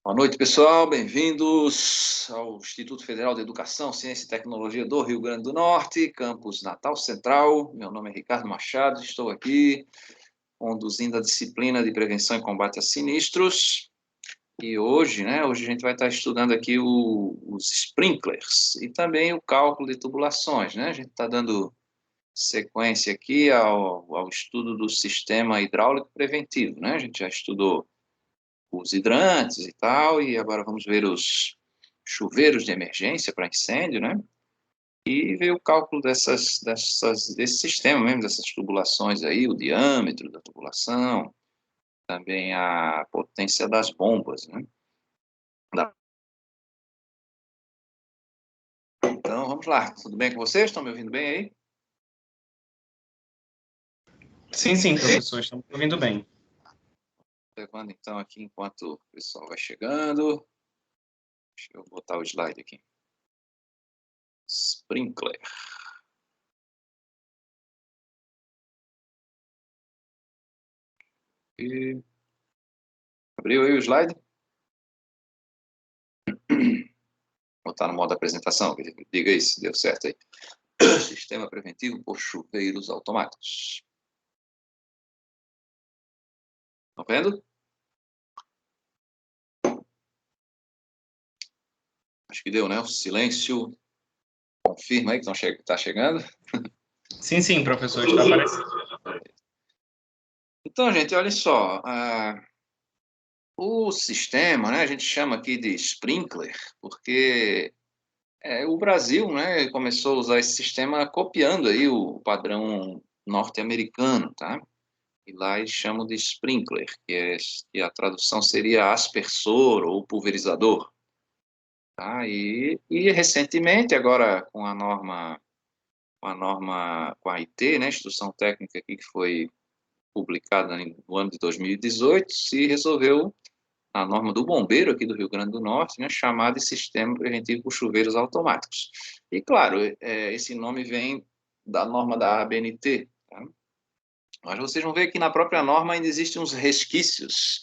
Boa noite, pessoal. Bem-vindos ao Instituto Federal de Educação, Ciência e Tecnologia do Rio Grande do Norte, campus Natal Central. Meu nome é Ricardo Machado, estou aqui conduzindo a disciplina de Prevenção e Combate a Sinistros. E hoje a gente vai estar estudando aqui os sprinklers e também o cálculo de tubulações, né? A gente está dando sequência aqui ao estudo do sistema hidráulico preventivo, né? A gente já estudou os hidrantes e tal, e agora vamos ver os chuveiros de emergência para incêndio, né? E ver o cálculo desse sistema mesmo, dessas tubulações aí, o diâmetro da tubulação, também a potência das bombas, né? Então, vamos lá. Tudo bem com vocês? Estão me ouvindo bem aí? Sim, professor, estamos ouvindo bem. Levando então aqui enquanto o pessoal vai chegando. Deixa eu botar o slide aqui. Sprinkler. E... Abriu aí o slide? Botar no modo apresentação, diga aí se deu certo aí. Sistema preventivo por chuveiros automáticos. Estão vendo? Acho que deu, né? O silêncio confirma aí que está chegando. Sim, professor, está aparecendo. Então, gente, olha só. O sistema, né, a gente chama aqui de sprinkler, porque o Brasil, né, começou a usar esse sistema copiando aí o padrão norte-americano, tá? E lá eles chamam de sprinkler, que a tradução seria aspersor ou pulverizador. Tá? E recentemente, agora com a IT, né, Instrução Técnica aqui que foi publicada no ano de 2018, se resolveu a norma do bombeiro aqui do Rio Grande do Norte, né, chamar de Sistema Preventivo por Chuveiros Automáticos. E, claro, esse nome vem da norma da ABNT, tá? Mas vocês vão ver que na própria norma ainda existem uns resquícios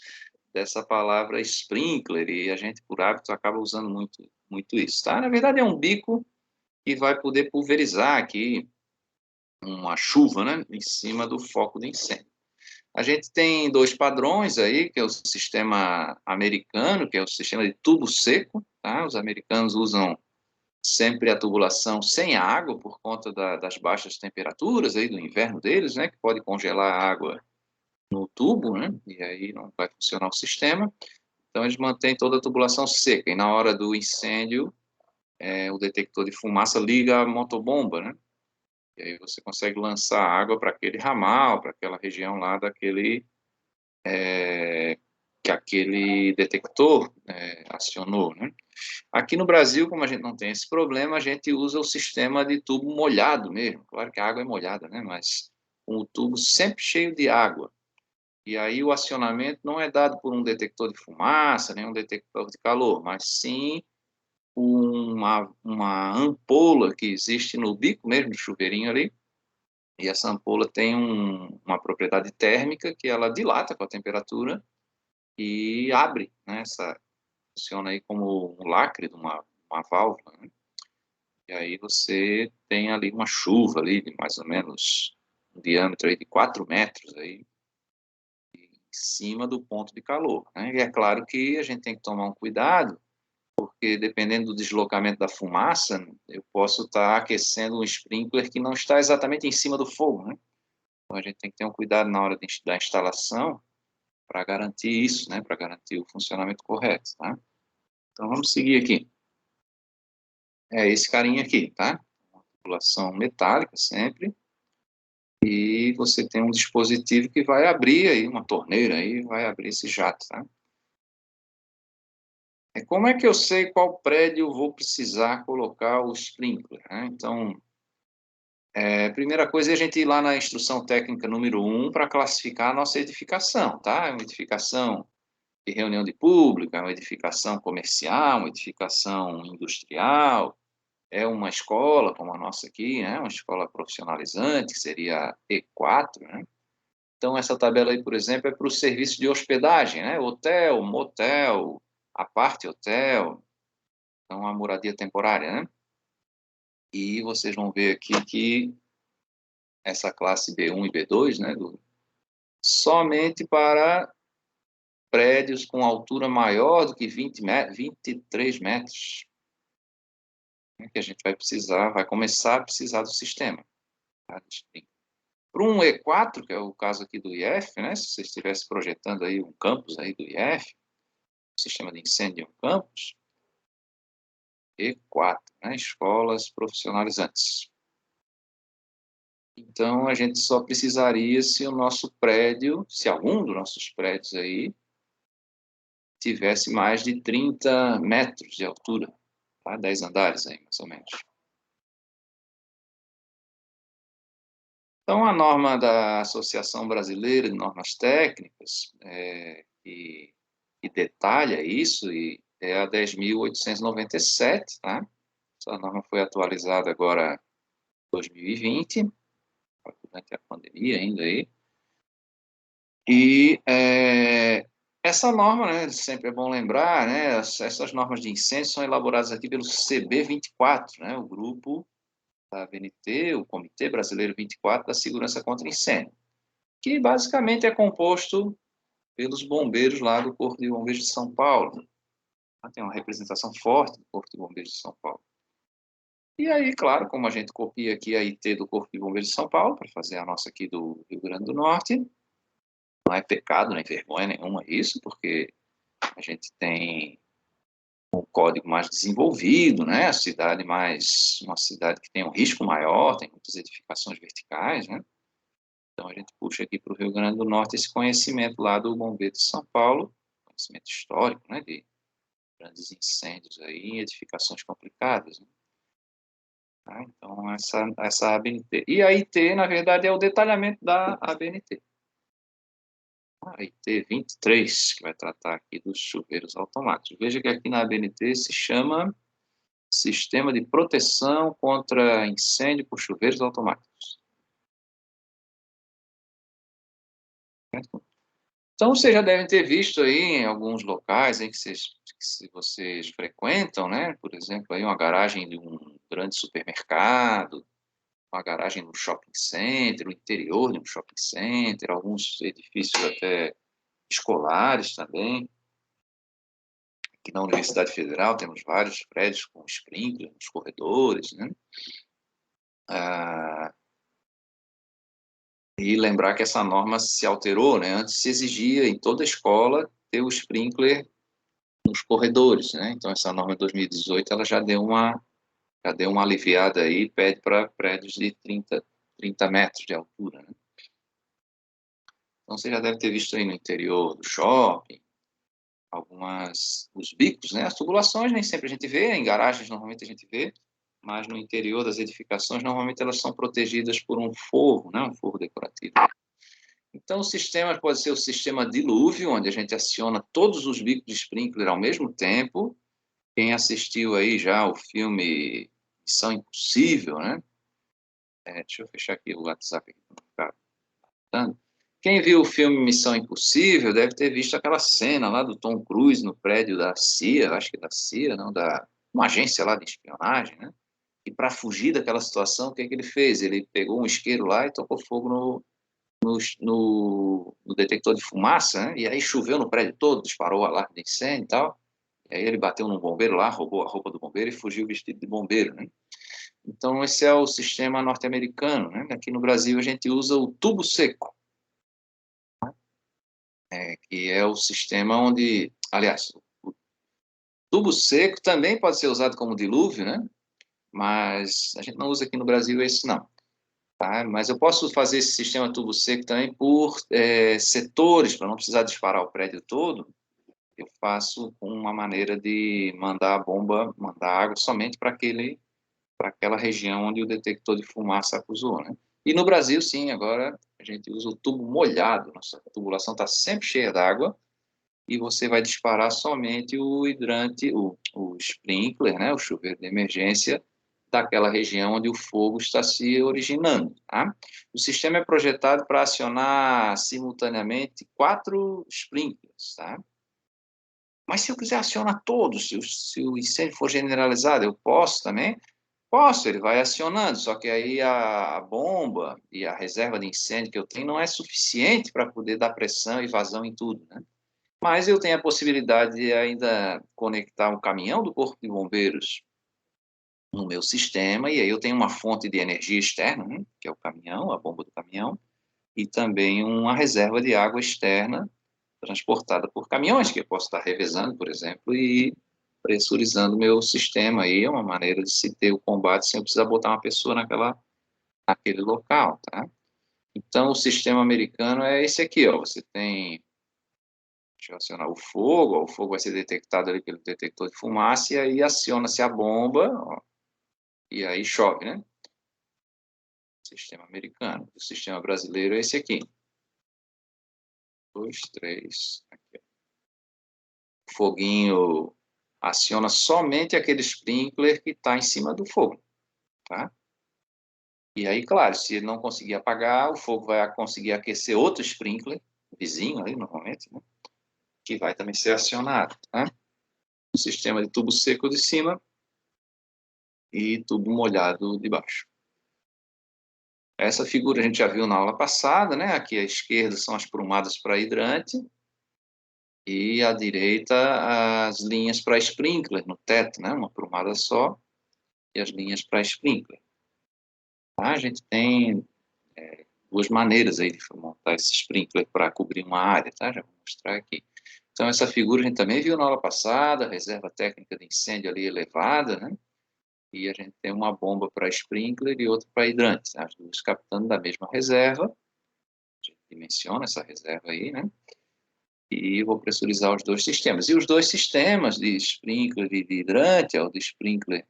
dessa palavra sprinkler, e a gente, por hábito, acaba usando muito isso, tá? Na verdade, é um bico que vai poder pulverizar aqui uma chuva, né, em cima do foco de incêndio. A gente tem dois padrões aí, que é o sistema americano, que é o sistema de tubo seco, tá? Os americanos usam sempre a tubulação sem água, por conta das baixas temperaturas aí do inverno deles, né, que pode congelar a água no tubo, né, e aí não vai funcionar o sistema. Então, eles mantêm toda a tubulação seca, e na hora do incêndio, o detector de fumaça liga a motobomba, né, e aí você consegue lançar água para aquele ramal, para aquela região lá que aquele detector acionou, né. Aqui no Brasil, como a gente não tem esse problema, a gente usa o sistema de tubo molhado mesmo. Claro que a água é molhada, né, mas com o tubo sempre cheio de água. E aí o acionamento não é dado por um detector de fumaça, nem um detector de calor, mas sim uma ampola que existe no bico mesmo do chuveirinho ali, e essa ampola tem uma propriedade térmica que ela dilata com a temperatura e abre, né? Funciona aí como um lacre de uma válvula, né? E aí você tem ali uma chuva ali de mais ou menos um diâmetro aí de 4 metros aí, em cima do ponto de calor, né? E é claro que a gente tem que tomar um cuidado, porque dependendo do deslocamento da fumaça, eu posso estar aquecendo um sprinkler que não está exatamente em cima do fogo, né? Então a gente tem que ter um cuidado na hora da instalação para garantir isso, né? Para garantir o funcionamento correto, tá? Então vamos seguir aqui. É esse carinha aqui, tá? Uma tubulação metálica sempre. E você tem um dispositivo que vai abrir aí, uma torneira aí, vai abrir esse jato, tá? Como é que eu sei qual prédio eu vou precisar colocar o sprinkler, né? Então, primeira coisa é a gente ir lá na instrução técnica número 1 para classificar a nossa edificação, tá? É uma edificação de reunião de público, é uma edificação comercial, uma edificação industrial, é uma escola como a nossa aqui, né? Uma escola profissionalizante, que seria E4, né? Então, essa tabela aí, por exemplo, é para o serviço de hospedagem, né? Hotel, motel, a parte hotel, então a moradia temporária, né? E vocês vão ver aqui que essa classe B1 e B2, né, somente para prédios com altura maior do que 23 metros, né, que a gente vai precisar, vai começar a precisar do sistema. Tá? Para um E4, que é o caso aqui do IF, né, se você estivesse projetando aí um campus aí do IF, sistema de incêndio de um campus, E4, né, escolas profissionalizantes. Então, a gente só precisaria se o nosso prédio, se algum dos nossos prédios aí, tivesse mais de 30 metros de altura, tá? 10 andares aí, mais ou menos. Então, a norma da Associação Brasileira de Normas Técnicas, que detalha isso, e é a 10.897, tá? Essa norma foi atualizada agora em 2020, durante a pandemia ainda aí. E essa norma, né, sempre é bom lembrar, né, essas normas de incêndio são elaboradas aqui pelo CB24, né, o grupo da ABNT, o Comitê Brasileiro 24 da Segurança contra Incêndio, que basicamente é composto pelos bombeiros lá do Corpo de Bombeiros de São Paulo. Tem uma representação forte do Corpo de Bombeiros de São Paulo. E aí, claro, como a gente copia aqui a IT do Corpo de Bombeiros de São Paulo, para fazer a nossa aqui do Rio Grande do Norte, não é pecado nem vergonha nenhuma isso, porque a gente tem um código mais desenvolvido, né? Uma cidade que tem um risco maior, tem muitas edificações verticais, né? Então a gente puxa aqui para o Rio Grande do Norte esse conhecimento lá do Bombeiro de São Paulo, conhecimento histórico, né? De grandes incêndios aí em edificações complicadas, né? Tá? Então essa ABNT. E a IT, na verdade, é o detalhamento da ABNT. A IT 23, que vai tratar aqui dos chuveiros automáticos. Veja que aqui na ABNT se chama Sistema de Proteção contra Incêndio por Chuveiros Automáticos. Então, vocês já devem ter visto aí em alguns locais em que vocês frequentam, né? Por exemplo, aí uma garagem de um grande supermercado, uma garagem no shopping center, o interior de um shopping center, alguns edifícios até escolares também. Aqui na Universidade Federal temos vários prédios com sprinkler nos corredores, né? E lembrar que essa norma se alterou, né? Antes se exigia em toda escola ter o sprinkler nos corredores, né? Então essa norma de 2018 ela já deu uma aliviada aí, pede para prédios de 30 metros de altura, né? Então você já deve ter visto aí no interior do shopping os bicos, né? As tubulações nem sempre a gente vê, em garagens normalmente a gente vê, mas no interior das edificações normalmente elas são protegidas por um forro, né? Um forro decorativo. Então, o sistema pode ser o sistema dilúvio, onde a gente aciona todos os bicos de sprinkler ao mesmo tempo. Quem assistiu aí já o filme Missão Impossível, né? Deixa eu fechar aqui o WhatsApp. Quem viu o filme Missão Impossível deve ter visto aquela cena lá do Tom Cruise no prédio da CIA, acho que da CIA, não, uma agência lá de espionagem, né? E para fugir daquela situação, o que é que ele fez? Ele pegou um isqueiro lá e tocou fogo no detector de fumaça, né? E aí choveu no prédio todo, disparou o alarme de incêndio e tal. E aí ele bateu num bombeiro lá, roubou a roupa do bombeiro e fugiu vestido de bombeiro, né? Então esse é o sistema norte-americano, né? Aqui no Brasil a gente usa o tubo seco, que é o sistema onde, aliás, o tubo seco também pode ser usado como dilúvio, né? Mas a gente não usa aqui no Brasil esse não. Tá? Mas eu posso fazer esse sistema tubo seco também por setores, para não precisar disparar o prédio todo. Eu faço com uma maneira de mandar a bomba, mandar água somente para aquela região onde o detector de fumaça acusou, né? E no Brasil, sim, agora a gente usa o tubo molhado. Nossa tubulação está sempre cheia d'água e você vai disparar somente o hidrante, o sprinkler, né, o chuveiro de emergência, daquela região onde o fogo está se originando. Tá? O sistema é projetado para acionar simultaneamente 4 sprinklers. Tá? Mas se eu quiser acionar todos, se o incêndio for generalizado, eu posso também? Posso, ele vai acionando, só que aí a bomba e a reserva de incêndio que eu tenho não é suficiente para poder dar pressão e vazão em tudo, né? Mas eu tenho a possibilidade de ainda conectar um caminhão do Corpo de Bombeiros no meu sistema, e aí eu tenho uma fonte de energia externa, né, que é o caminhão, a bomba do caminhão, e também uma reserva de água externa transportada por caminhões, que eu posso estar revezando, por exemplo, e pressurizando o meu sistema. Aí é uma maneira de se ter o combate sem eu precisar botar uma pessoa naquele local, tá? Então, o sistema americano é esse aqui, ó. Você tem, deixa eu acionar o fogo, ó, o fogo vai ser detectado ali pelo detector de fumaça, e aí aciona-se a bomba, ó, e aí chove, né? Sistema americano. O sistema brasileiro é esse aqui. 2, 3. Aqui. O foguinho aciona somente aquele sprinkler que está em cima do fogo, tá? E aí, claro, se ele não conseguir apagar, o fogo vai conseguir aquecer outro sprinkler, vizinho ali, normalmente, né? Que vai também ser acionado, tá? O sistema de tubo seco de cima e tubo molhado de baixo. Essa figura a gente já viu na aula passada, né? Aqui à esquerda são as prumadas para hidrante e à direita as linhas para sprinkler no teto, né? Uma prumada só e as linhas para sprinkler. Tá? A gente tem duas maneiras aí de montar esse sprinkler para cobrir uma área, tá? Já vou mostrar aqui. Então, essa figura a gente também viu na aula passada, reserva técnica de incêndio ali elevada, né? E a gente tem uma bomba para sprinkler e outra para hidrante, as duas captando da mesma reserva. A gente dimensiona essa reserva aí, né? E vou pressurizar os dois sistemas. E os dois sistemas de sprinkler e de hidrante, o de sprinkler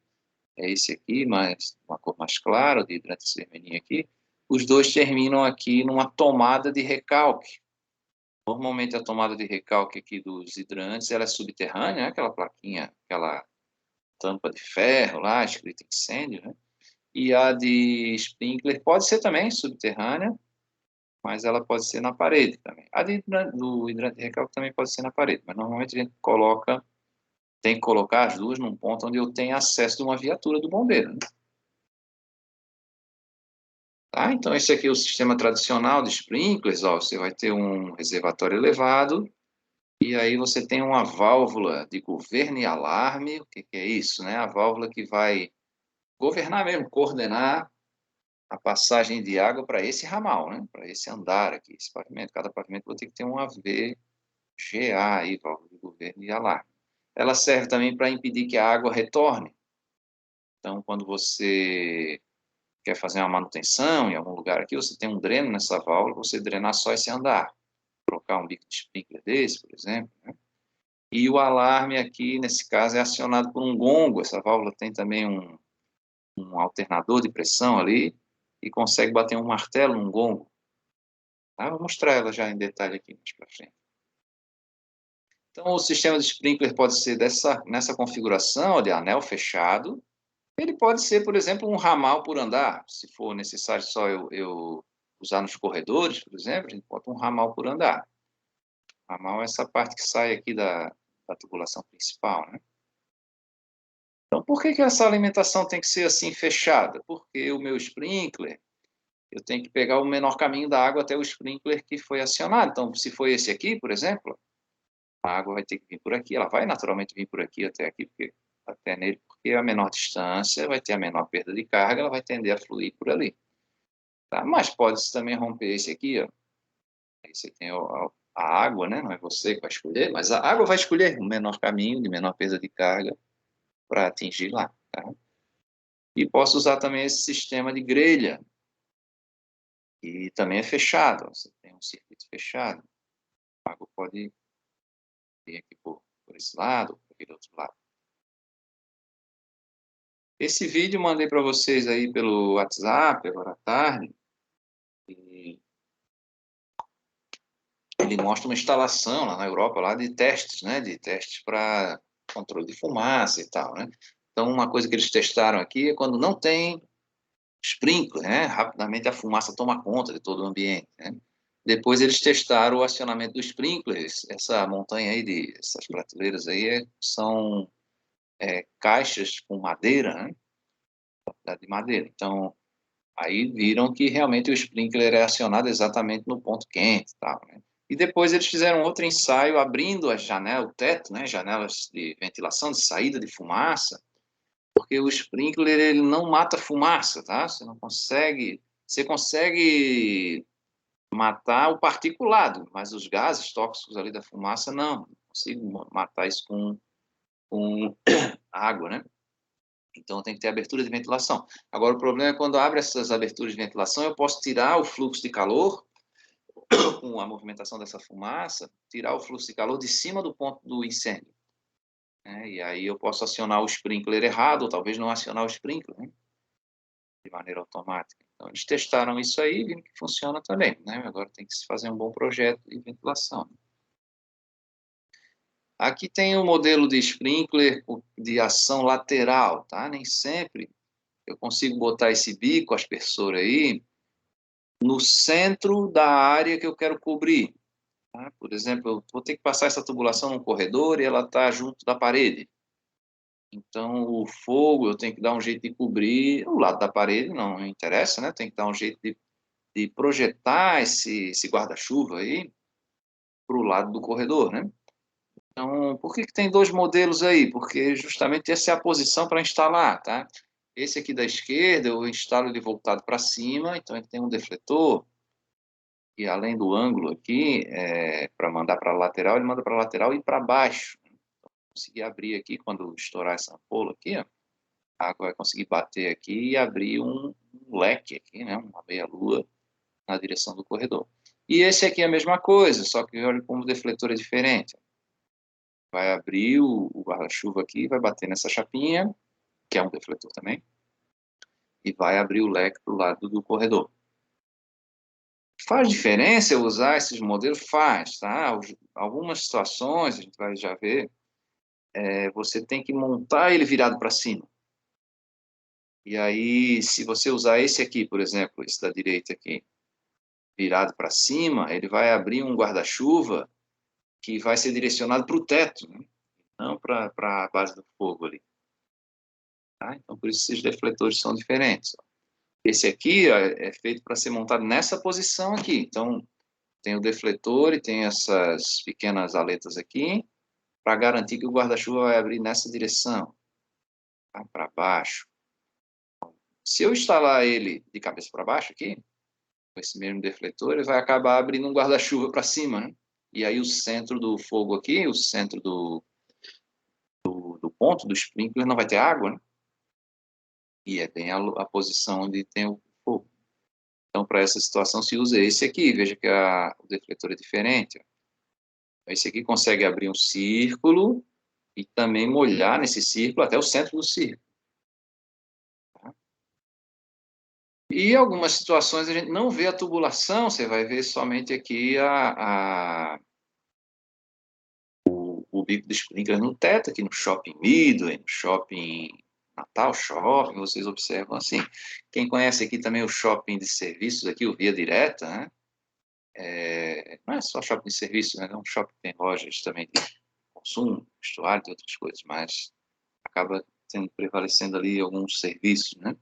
é esse aqui, mas uma cor mais clara, o de hidrante esse vermelhinho aqui, os dois terminam aqui numa tomada de recalque. Normalmente a tomada de recalque aqui dos hidrantes, ela é subterrânea, né? Aquela plaquinha, aquela tampa de ferro lá, escrita incêndio, né? E a de sprinkler pode ser também subterrânea, mas ela pode ser na parede também. A do hidrante de recalque também pode ser na parede, mas normalmente a gente tem que colocar as duas num ponto onde eu tenho acesso de uma viatura do bombeiro, né? Tá? Então, esse aqui é o sistema tradicional de sprinklers, ó, você vai ter um reservatório elevado, e aí você tem uma válvula de governo e alarme. O que é isso, né? A válvula que vai governar mesmo, coordenar a passagem de água para esse ramal, né? Para esse andar aqui, esse pavimento. Cada pavimento vai ter que ter um AVGA aí, válvula de governo e alarme. Ela serve também para impedir que a água retorne. Então, quando você quer fazer uma manutenção em algum lugar aqui, você tem um dreno nessa válvula, você drenar só esse andar. Colocar um bico de sprinkler desse, por exemplo, né? E o alarme aqui, nesse caso, é acionado por um gongo. Essa válvula tem também um alternador de pressão ali e consegue bater um martelo num gongo. Tá? Vou mostrar ela já em detalhe aqui mais para frente. Então, o sistema de sprinkler pode ser nessa configuração de anel fechado. Ele pode ser, por exemplo, um ramal por andar. Se for necessário só eu usar nos corredores, por exemplo, a gente bota um ramal por andar. Ramal é essa parte que sai aqui da tubulação principal, né? Então, por que essa alimentação tem que ser assim fechada? Porque o meu sprinkler, eu tenho que pegar o menor caminho da água até o sprinkler que foi acionado. Então, se for esse aqui, por exemplo, a água vai ter que vir por aqui. Ela vai naturalmente vir por aqui até aqui, até nele, porque a menor distância vai ter a menor perda de carga, ela vai tender a fluir por ali. Tá? Mas pode-se também romper esse aqui, ó. Aí você tem a água, né? Não é você que vai escolher, mas a água vai escolher o menor caminho, de menor perda de carga, para atingir lá. Tá? E posso usar também esse sistema de grelha, que também é fechado. Você tem um circuito fechado. A água pode vir aqui por esse lado, por aquele outro lado. Esse vídeo eu mandei para vocês aí pelo WhatsApp, agora à tarde. E ele mostra uma instalação lá na Europa, lá de testes, né? De testes para controle de fumaça e tal, né? Então, uma coisa que eles testaram aqui é quando não tem sprinkler, né? Rapidamente a fumaça toma conta de todo o ambiente, né? Depois eles testaram o acionamento do sprinkler. Essa montanha aí, essas prateleiras aí, são caixas com madeira, né? De madeira. Então, aí viram que realmente o sprinkler é acionado exatamente no ponto quente, tal, né? E depois eles fizeram outro ensaio abrindo as janelas, o teto, né? Janelas de ventilação, de saída de fumaça, porque o sprinkler ele não mata fumaça, tá? Você consegue matar o particulado, mas os gases tóxicos ali da fumaça não consigo matar isso com água, né? Então tem que ter abertura de ventilação. Agora o problema é quando abre essas aberturas de ventilação, eu posso tirar o fluxo de calor com a movimentação dessa fumaça, tirar o fluxo de calor de cima do ponto do incêndio, né? E aí eu posso acionar o sprinkler errado, ou talvez não acionar o sprinkler, né? De maneira automática. Então eles testaram isso aí e viram que funciona também, né? Agora tem que se fazer um bom projeto de ventilação. Aqui tem o modelo de sprinkler de ação lateral, tá? Nem sempre eu consigo botar esse bico aspersor aí no centro da área que eu quero cobrir, tá? Por exemplo, eu vou ter que passar essa tubulação num corredor e ela está junto da parede. Então, o fogo eu tenho que dar um jeito de cobrir o lado da parede, não interessa, né? Tem que dar um jeito de projetar esse guarda-chuva aí para o lado do corredor, né? Então, por que tem dois modelos aí? Porque justamente essa é a posição para instalar, tá? Esse aqui da esquerda, eu instalo ele voltado para cima, então ele tem um defletor, e além do ângulo aqui, para mandar para a lateral, ele manda para a lateral e para baixo. Conseguir abrir aqui, quando estourar essa ampola aqui, ó, a água vai conseguir bater aqui e abrir um leque aqui, né? Uma meia-lua na direção do corredor. E esse aqui é a mesma coisa, só que olha como o defletor é diferente. Vai abrir o guarda-chuva aqui, vai bater nessa chapinha, que é um defletor também, e vai abrir o leque para o lado do corredor. Faz diferença eu usar esses modelos? Faz, tá? Algumas situações, a gente vai já ver, você tem que montar ele virado para cima. E aí, se você usar esse aqui, por exemplo, esse da direita aqui, virado para cima, ele vai abrir um guarda-chuva que vai ser direcionado para o teto, né? Não para a base do fogo ali. Tá? Então, por isso esses defletores são diferentes. Esse aqui ó, é feito para ser montado nessa posição aqui. Então, tem o defletor e tem essas pequenas aletas aqui, para garantir que o guarda-chuva vai abrir nessa direção, tá? Para baixo. Se eu instalar ele de cabeça para baixo aqui, com esse mesmo defletor, ele vai acabar abrindo um guarda-chuva para cima, né? E aí o centro do fogo aqui, o centro do ponto do sprinkler não vai ter água, né? E é bem a posição onde tem o fogo. Então, para essa situação, se usa esse aqui. Veja que o defletor é diferente. Esse aqui consegue abrir um círculo e também molhar nesse círculo até o centro do círculo. Tá? E em algumas situações a gente não vê a tubulação, você vai ver somente aqui o bico do sprinkler no teto, aqui no Shopping Midway, no Shopping Natal Shopping, vocês observam assim. Quem conhece aqui também o shopping de serviços, aqui o Via Direta, né? Não é só shopping de serviços, né? É um shopping que tem lojas também de consumo, vestuário e outras coisas, mas acaba prevalecendo ali alguns serviços, né?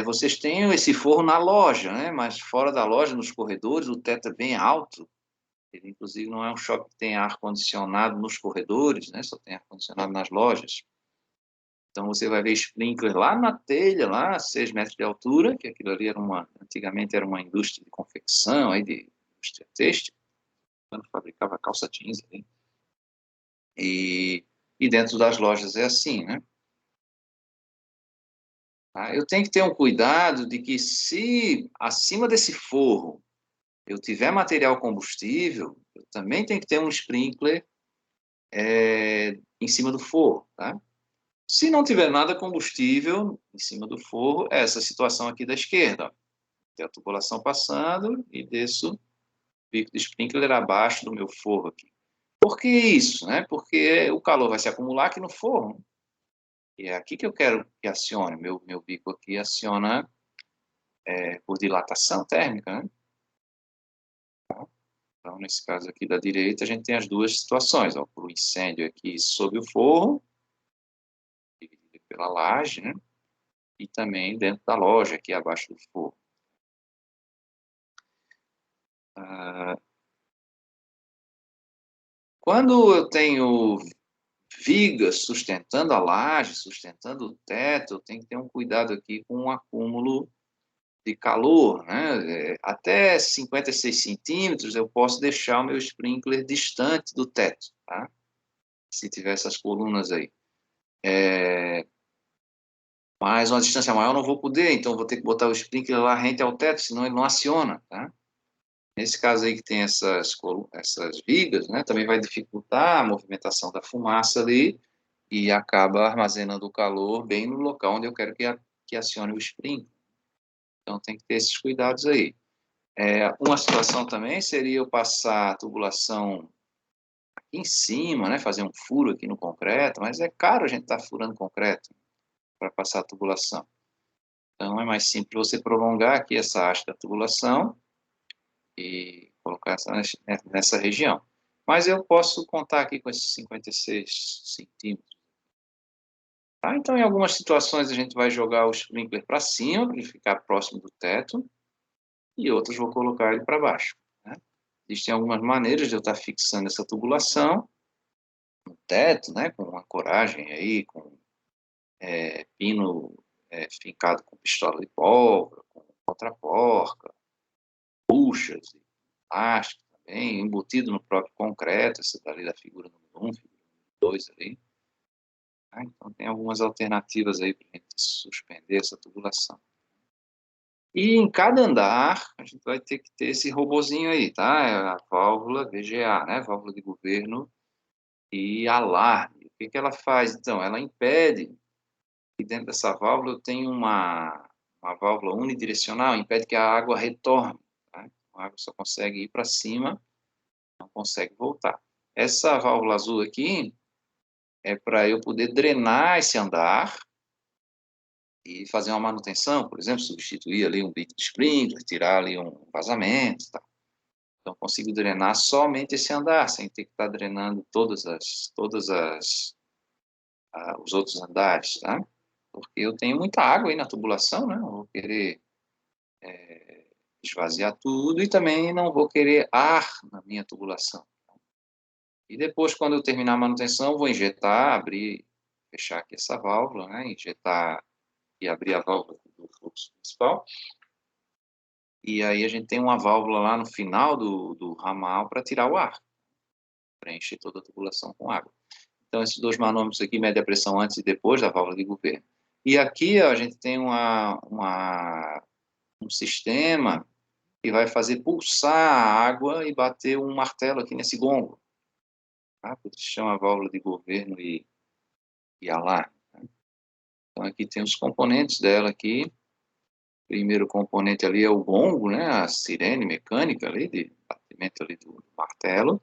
Vocês têm esse forro na loja, né? Mas fora da loja, nos corredores, o teto é bem alto. Ele, inclusive, não é um shopping que tem ar-condicionado nos corredores, né? Só tem ar-condicionado nas lojas. Então, você vai ver sprinkler lá na telha, lá a 6 metros de altura, que aquilo ali antigamente era uma indústria de confecção, aí de indústria têxtil, quando fabricava calça jeans ali. E dentro das lojas é assim, né? Tá? Eu tenho que ter um cuidado de que se acima desse forro eu tiver material combustível, eu também tenho que ter um sprinkler em cima do forro, tá? Se não tiver nada combustível em cima do forro, é essa situação aqui da esquerda. Ó. Tem a tubulação passando e desço o pico de sprinkler abaixo do meu forro aqui. Por que isso? Né? Porque o calor vai se acumular aqui no forro. E é aqui que eu quero que acione. Meu bico aqui aciona por dilatação térmica, né? Então, nesse caso aqui da direita, a gente tem as duas situações, ó, por incêndio aqui sob o forro, dividido pela laje, né? E também dentro da loja, aqui abaixo do forro. Quando eu tenho vigas sustentando a laje, sustentando o teto, eu tenho que ter um cuidado aqui com o acúmulo de calor, né? Até 56 centímetros eu posso deixar o meu sprinkler distante do teto, tá? Se tiver essas colunas aí. Mas uma distância maior eu não vou poder, então vou ter que botar o sprinkler lá rente ao teto, senão ele não aciona, tá? Nesse caso aí que tem essas vigas, né, também vai dificultar a movimentação da fumaça ali e acaba armazenando o calor bem no local onde eu quero que acione o sprinkler. Então tem que ter esses cuidados aí. Uma situação também seria eu passar a tubulação aqui em cima, né, fazer um furo aqui no concreto, mas é caro a gente estar furando concreto para passar a tubulação. Então é mais simples você prolongar aqui essa haste da tubulação e colocar nessa região. Mas eu posso contar aqui com esses 56 centímetros. Tá? Então, em algumas situações, a gente vai jogar o sprinkler para cima, para ele ficar próximo do teto, e outras vou colocar ele para baixo. Né? Existem algumas maneiras de eu estar fixando essa tubulação no teto, né, com ancoragem aí, com pino fincado com pistola de pólvora, com contraporca, buchas, plástico também, embutido no próprio concreto, essa dali da figura número 1, figura número 2 ali. Tá? Então tem algumas alternativas aí para a gente suspender essa tubulação. E em cada andar, a gente vai ter que ter esse robozinho aí, tá? É a válvula VGA, né? Válvula de governo e alarme. O que que ela faz, então? Ela impede, e dentro dessa válvula eu tenho uma válvula unidirecional, impede que a água retorne. Tá? A água só consegue ir para cima, não consegue voltar. Essa válvula azul aqui é para eu poder drenar esse andar e fazer uma manutenção, por exemplo, substituir ali um bit de sprinkler, tirar ali um vazamento, tá? Então, consigo drenar somente esse andar, sem ter que estar drenando os outros andares, tá? Porque eu tenho muita água aí na tubulação, né? Eu vou querer esvaziar tudo e também não vou querer ar na minha tubulação. E depois, quando eu terminar a manutenção, vou injetar, abrir, fechar aqui essa válvula, né? Injetar e abrir a válvula do fluxo principal. E aí a gente tem uma válvula lá no final do ramal para tirar o ar, preencher toda a tubulação com água. Então, esses dois manômetros aqui medem a pressão antes e depois da válvula de governo. E aqui ó, a gente tem um sistema que vai fazer pulsar a água e bater um martelo aqui nesse gongo. Tá? Que se chama válvula de governo e alarme. Tá? Então, aqui tem os componentes dela aqui. O primeiro componente ali é o gongo, né? A sirene mecânica ali, de batimento ali do martelo.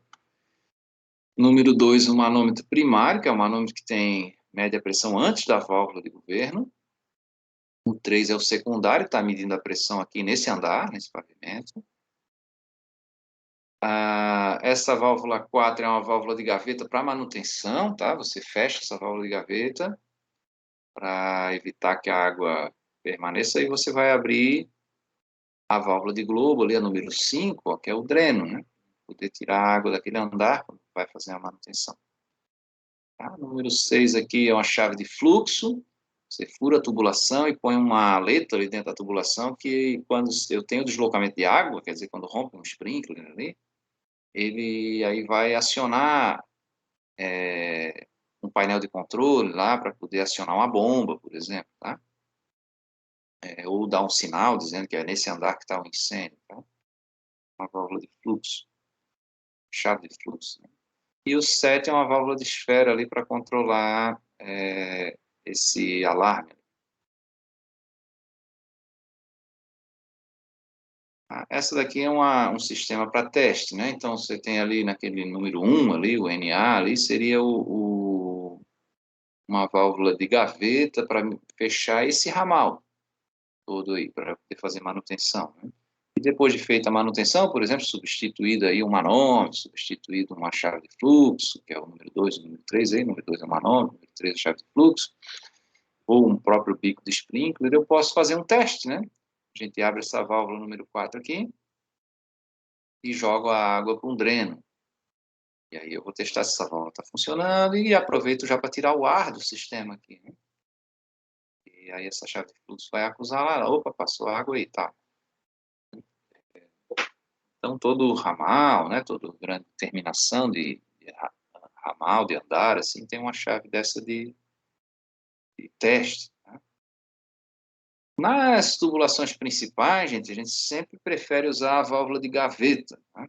Número 2, o manômetro primário, que é o manômetro que mede a pressão antes da válvula de governo. O 3 é o secundário, que está medindo a pressão aqui nesse andar, nesse pavimento. Essa válvula 4 é uma válvula de gaveta para manutenção, tá? Você fecha essa válvula de gaveta para evitar que a água permaneça e você vai abrir a válvula de globo ali, a número 5, ó, que é o dreno, né? Poder tirar a água daquele andar quando vai fazer a manutenção. Tá? Número 6 aqui é uma chave de fluxo. Você fura a tubulação e põe uma aleta ali dentro da tubulação que quando eu tenho deslocamento de água, quer dizer, quando rompe um sprinkler ali, ele aí vai acionar um painel de controle lá para poder acionar uma bomba, por exemplo, tá? Ou dar um sinal dizendo que é nesse andar que está o incêndio, tá? Uma válvula de fluxo, chave de fluxo. Né? E o 7 é uma válvula de esfera ali para controlar esse alarme. Essa daqui é um sistema para teste, né? Então, você tem ali naquele número 1 ali, o NA ali, seria uma válvula de gaveta para fechar esse ramal todo aí, para poder fazer manutenção, né? E depois de feita a manutenção, por exemplo, substituído aí um manômetro, substituído uma chave de fluxo, que é o número 2, o número 3 aí, o número 2 é o manômetro, o número 3 é a chave de fluxo, ou um próprio bico de sprinkler, eu posso fazer um teste, né? A gente abre essa válvula número 4 aqui e jogo a água para um dreno. E aí eu vou testar se essa válvula está funcionando e aproveito já para tirar o ar do sistema aqui, né? E aí essa chave de fluxo vai acusar lá, opa, passou água aí, tá. Então todo o ramal, né, toda grande terminação de ramal, de andar, assim, tem uma chave dessa de teste, né? Nas tubulações principais, gente, a gente sempre prefere usar a válvula de gaveta, né?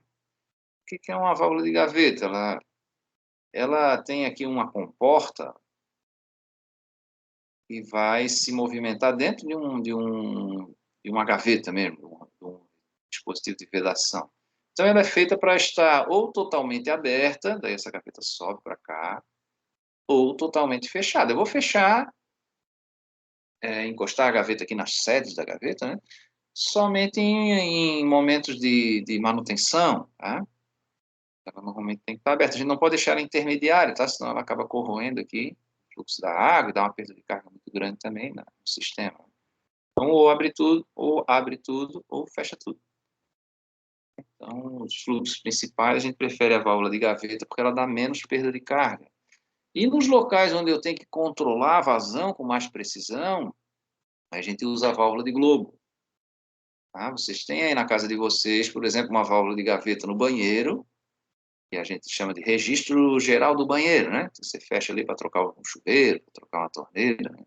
O que é uma válvula de gaveta? Ela tem aqui uma comporta que vai se movimentar dentro de uma gaveta mesmo, de um dispositivo de vedação. Então, ela é feita para estar ou totalmente aberta, daí essa gaveta sobe para cá, ou totalmente fechada. Eu vou fechar, encostar a gaveta aqui nas sedes da gaveta, né? Somente em momentos de manutenção, tá? Ela normalmente tem que estar aberta. A gente não pode deixar ela intermediária, tá? Senão ela acaba corroendo aqui o fluxo da água e dá uma perda de carga muito grande também, né, no sistema. Então, ou abre tudo, ou fecha tudo. Então, os fluxos principais, a gente prefere a válvula de gaveta porque ela dá menos perda de carga. E nos locais onde eu tenho que controlar a vazão com mais precisão, a gente usa a válvula de globo. Tá? Vocês têm aí na casa de vocês, por exemplo, uma válvula de gaveta no banheiro, que a gente chama de registro geral do banheiro, né? Você fecha ali para trocar um chuveiro, para trocar uma torneira, né?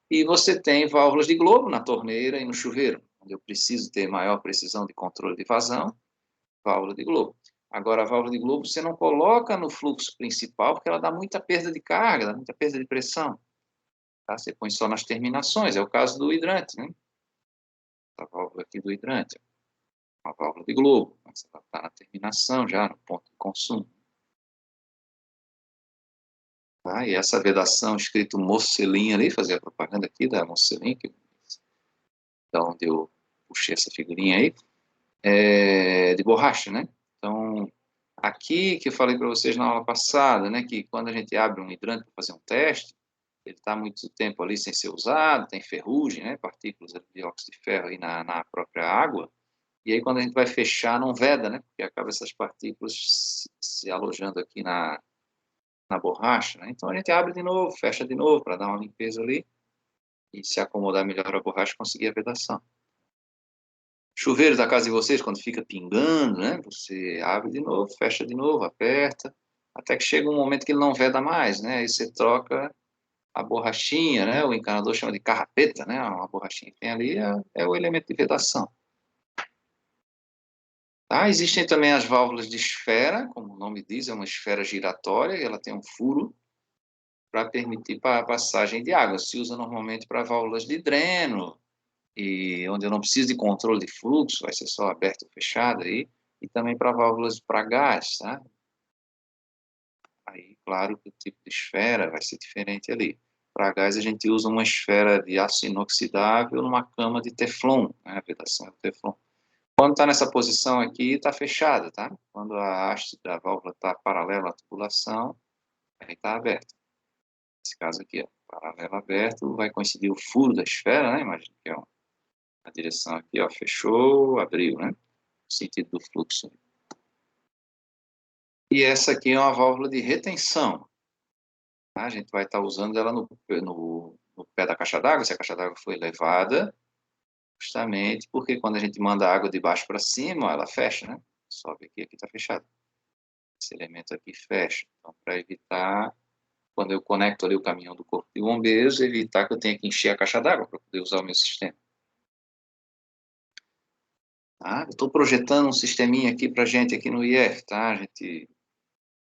E você tem válvulas de globo na torneira e no chuveiro, onde eu preciso ter maior precisão de controle de vazão, válvula de globo. Agora, a válvula de globo você não coloca no fluxo principal, porque ela dá muita perda de carga, dá muita perda de pressão. Tá? Você põe só nas terminações, é o caso do hidrante, né? A válvula aqui do hidrante, uma válvula de globo, mas ela está na terminação já, no ponto de consumo. Tá? E essa vedação escrito Mocelin ali, fazer a propaganda aqui da Mocelin, da onde eu puxei essa figurinha aí, de borracha, né? Então, aqui que eu falei para vocês na aula passada, né, que quando a gente abre um hidrante para fazer um teste, ele está muito tempo ali sem ser usado, tem ferrugem, né, partículas de dióxido de ferro aí na própria água, e aí quando a gente vai fechar, não veda, né, porque acaba essas partículas se alojando aqui na borracha, né? Então a gente abre de novo, fecha de novo para dar uma limpeza ali e se acomodar melhor a borracha e conseguir a vedação. Chuveiro da casa de vocês, quando fica pingando, né? Você abre de novo, fecha de novo, aperta, até que chega um momento que ele não veda mais, né? Aí você troca a borrachinha, né? O encanador chama de carrapeta, né? Uma borrachinha que tem ali é o elemento de vedação. Tá? Existem também as válvulas de esfera, como o nome diz, é uma esfera giratória, e ela tem um furo para permitir a passagem de água. Se usa normalmente para válvulas de dreno, e onde eu não preciso de controle de fluxo, vai ser só aberto ou fechado aí, e também para válvulas para gás, tá? Aí, claro que o tipo de esfera vai ser diferente ali. Para gás, a gente usa uma esfera de aço inoxidável numa cama de teflon, né? A vedação é de teflon. Quando está nessa posição aqui, está fechada, tá? Quando a haste da válvula está paralela à tubulação, aí está aberta. Nesse caso aqui, ó, paralelo aberto, vai coincidir o furo da esfera, né? Imagina que é a direção aqui, ó, fechou, abriu, né? O sentido do fluxo. E essa aqui é uma válvula de retenção. Tá? A gente vai estar usando ela no pé da caixa d'água, se a caixa d'água foi elevada, justamente porque quando a gente manda a água de baixo para cima, ela fecha, né? Sobe aqui, aqui está fechado. Esse elemento aqui fecha. Então, para evitar, quando eu conecto ali o caminhão do corpo de bombeiros, evitar que eu tenha que encher a caixa d'água para poder usar o meu sistema. Tá? Eu estou projetando um sisteminha aqui para a gente aqui no IF, tá? A gente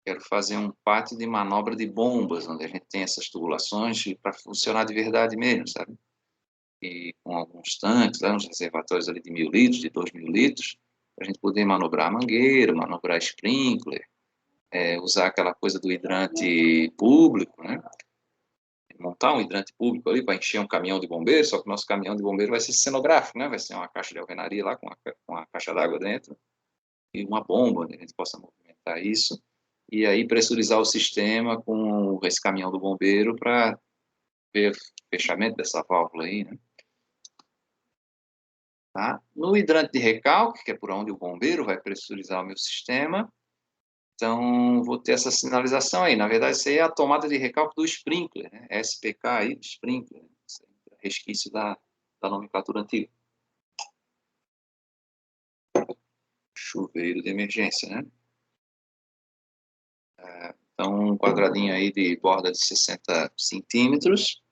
quero fazer um pátio de manobra de bombas, onde a gente tem essas tubulações para funcionar de verdade mesmo, sabe? E com alguns tanques, uns reservatórios ali de 1.000 litros, de 2.000 litros, para a gente poder manobrar mangueira, manobrar sprinkler, usar aquela coisa do hidrante público, né? montar um hidrante público ali para encher um caminhão de bombeiro, só que o nosso caminhão de bombeiro vai ser cenográfico, né? Vai ser uma caixa de alvenaria lá com a caixa d'água dentro e uma bomba, onde a gente possa movimentar isso. E aí pressurizar o sistema com esse caminhão do bombeiro para ver o fechamento dessa válvula aí, né? Tá? No hidrante de recalque, que é por onde o bombeiro vai pressurizar o meu sistema, então vou ter essa sinalização aí. Na verdade, isso aí é a tomada de recalque do sprinkler, né? SPK aí do sprinkler, resquício da nomenclatura antiga. Chuveiro de emergência, né? Então, um quadradinho aí de borda de 60 centímetros.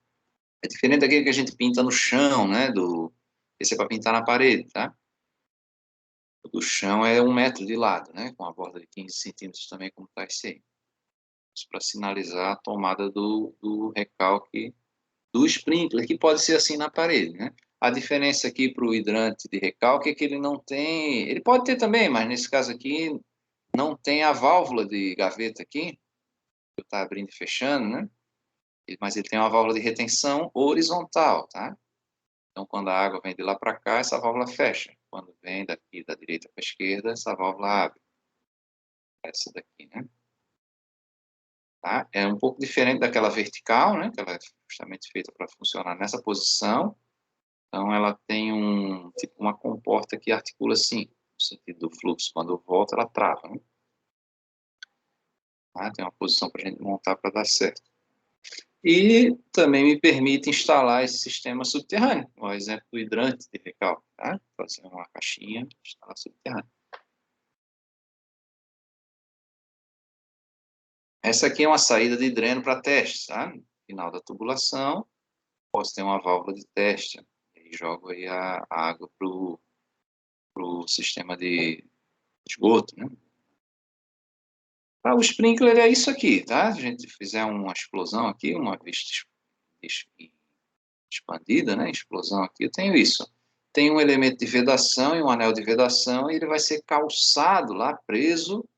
É diferente daquele que a gente pinta no chão, né? Esse é para pintar na parede, tá? O do chão é 1 metro de lado, né? Com a borda de 15 centímetros também, como está esse aí. Isso para sinalizar a tomada do recalque do sprinkler, que pode ser assim na parede, né? A diferença aqui para o hidrante de recalque é que ele não tem... Ele pode ter também, mas nesse caso aqui não tem a válvula de gaveta aqui, que está abrindo e fechando, né? Mas ele tem uma válvula de retenção horizontal, tá? Então, quando a água vem de lá para cá, essa válvula fecha. Quando vem daqui da direita para a esquerda, essa válvula abre. Essa daqui, né? Tá? É um pouco diferente daquela vertical, né? Que ela é justamente feita para funcionar nessa posição. Então, ela tem tipo uma comporta que articula assim, no sentido do fluxo. Quando volta, ela trava, né? Tá? Tem uma posição para a gente montar para dar certo. E também me permite instalar esse sistema subterrâneo, por exemplo, do hidrante de recalque, tá? Fazer uma caixinha, instalar subterrâneo. Essa aqui é uma saída de dreno para teste, tá? No final da tubulação, posso ter uma válvula de teste, e jogo aí a água para o sistema de esgoto, né? O sprinkler é isso aqui, tá? Se a gente fizer uma explosão aqui, uma vez expandida, né? Explosão aqui, eu tenho isso. Tem um elemento de vedação e um anel de vedação, e ele vai ser calçado lá, preso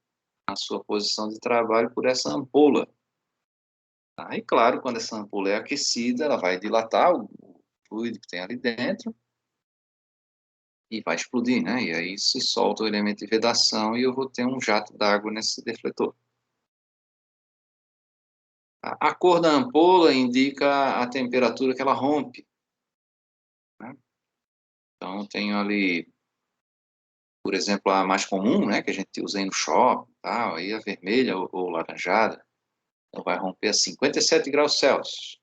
na sua posição de trabalho por essa ampola. Tá? E claro, quando essa ampola é aquecida, ela vai dilatar o fluido que tem ali dentro e vai explodir, né? E aí se solta o elemento de vedação e eu vou ter um jato d'água nesse defletor. A cor da ampola indica a temperatura que ela rompe, né? Então, tenho ali, por exemplo, a mais comum, né, que a gente usa aí no shopping, tal, aí a vermelha ou laranjada, então vai romper a 57 graus Celsius.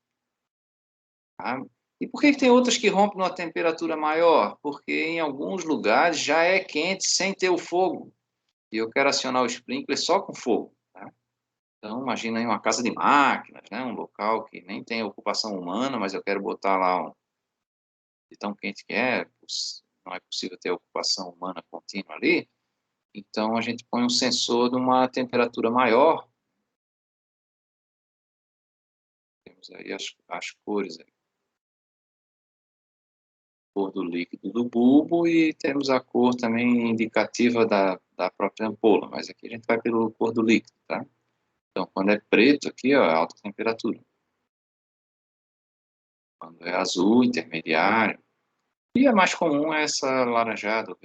Tá? E por que tem outras que rompem numa temperatura maior? Porque em alguns lugares já é quente sem ter o fogo. E eu quero acionar o sprinkler só com fogo. Tá? Então, imagina aí uma casa de máquinas, né? Um local que nem tem ocupação humana, mas eu quero botar lá de tão quente que é, não é possível ter ocupação humana contínua ali. Então, a gente põe um sensor de uma temperatura maior. Temos aí as cores aí. Cor do líquido do bulbo e temos a cor também indicativa da própria ampola, mas aqui a gente vai pelo cor do líquido, tá? Então, quando é preto aqui, ó, é alta temperatura. Quando é azul, intermediário. E a mais comum é essa laranjada.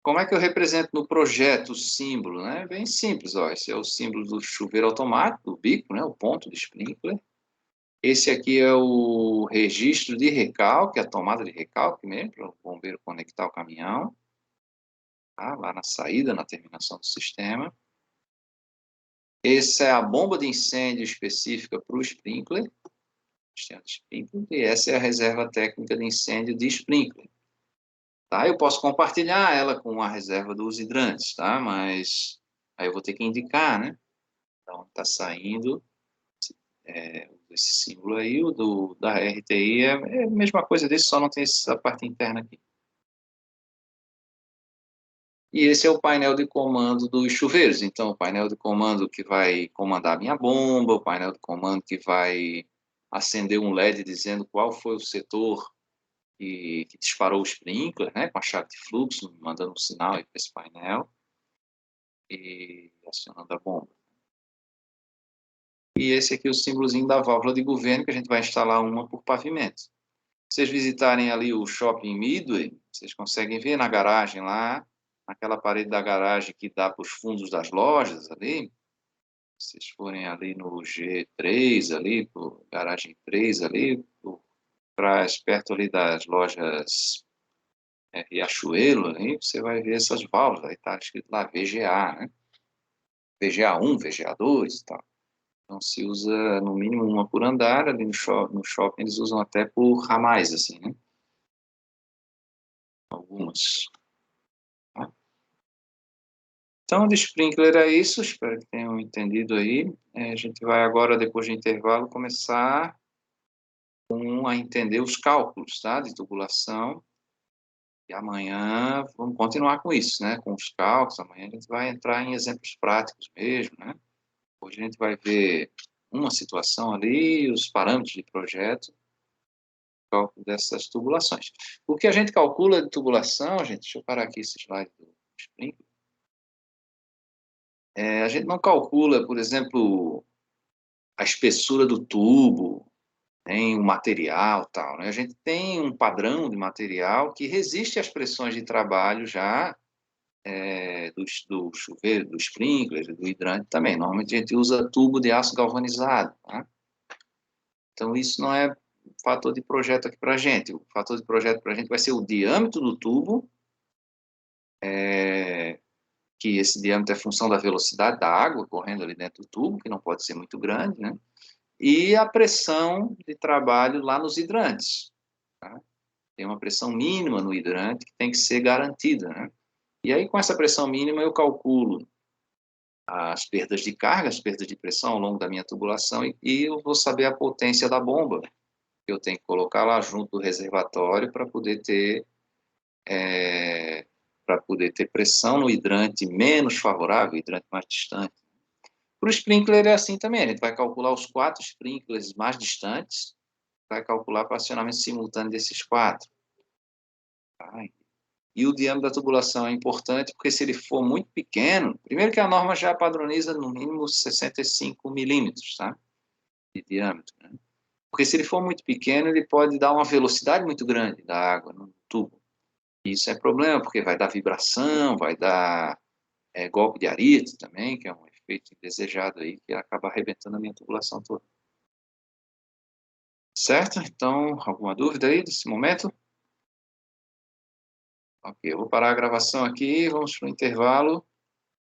Como é que eu represento no projeto o símbolo, né? Bem simples, ó. Esse é o símbolo do chuveiro automático, do bico, né? O ponto de sprinkler. Esse aqui é o registro de recalque, a tomada de recalque mesmo, para o bombeiro conectar o caminhão. Tá? Lá na saída, na terminação do sistema. Essa é a bomba de incêndio específica para o sprinkler. E essa é a reserva técnica de incêndio de sprinkler. Tá? Eu posso compartilhar ela com a reserva dos hidrantes, tá? Mas aí eu vou ter que indicar, né? Então, está saindo esse símbolo aí, da RTI é a mesma coisa desse, só não tem essa parte interna aqui. E esse é o painel de comando dos chuveiros. Então, o painel de comando que vai comandar a minha bomba, o painel de comando que vai acender um LED dizendo qual foi o setor que disparou o sprinkler, né, com a chave de fluxo, mandando um sinal para esse painel e acionando a bomba. E esse aqui é o símbolozinho da válvula de governo, que a gente vai instalar uma por pavimento. Se vocês visitarem ali o Shopping Midway, vocês conseguem ver na garagem lá, naquela parede da garagem que dá para os fundos das lojas ali. Se vocês forem ali no G3, ali, pro garagem 3 ali, perto ali das lojas Riachuelo, aí você vai ver essas válvulas, aí está escrito lá VGA, né? VGA1, VGA2 e tal. Então se usa no mínimo uma por andar, ali no shopping eles usam até por ramais, assim, né? Algumas. Tá? Então, de sprinkler é isso, espero que tenham entendido aí. A gente vai agora, depois do intervalo, começar a entender os cálculos, tá? De tubulação. E amanhã vamos continuar com isso, né? Com os cálculos. Amanhã a gente vai entrar em exemplos práticos mesmo, né? Hoje a gente vai ver uma situação ali, os parâmetros de projeto, cálculo dessas tubulações. O que a gente calcula de tubulação, gente, deixa eu parar aqui esse slide do sprinkler. A gente não calcula, por exemplo, a espessura do tubo, tem um material tal, né? A gente tem um padrão de material que resiste às pressões de trabalho já do chuveiro, do sprinkler, do hidrante também. Normalmente a gente usa tubo de aço galvanizado, tá? Então isso não é fator de projeto aqui para a gente. O fator de projeto para a gente vai ser o diâmetro do tubo, que esse diâmetro é função da velocidade da água correndo ali dentro do tubo, que não pode ser muito grande, né? E a pressão de trabalho lá nos hidrantes, tá? Tem uma pressão mínima no hidrante que tem que ser garantida, né? E aí, com essa pressão mínima, eu calculo as perdas de carga, as perdas de pressão ao longo da minha tubulação e eu vou saber a potência da bomba que eu tenho que colocar lá junto do reservatório para poder ter pressão no hidrante menos favorável, hidrante mais distante. Para o sprinkler é assim também, a gente vai calcular os 4 sprinklers mais distantes, vai calcular o acionamento simultâneo desses 4. Tá? E o diâmetro da tubulação é importante, porque se ele for muito pequeno, primeiro que a norma já padroniza no mínimo 65 milímetros, tá? De diâmetro, né? Porque se ele for muito pequeno, ele pode dar uma velocidade muito grande da água no tubo. E isso é problema, porque vai dar vibração, vai dar golpe de arite também, que é um efeito indesejado aí, que acaba arrebentando a minha tubulação toda. Certo? Então, alguma dúvida aí desse momento? Ok, eu vou parar a gravação aqui, vamos para o intervalo.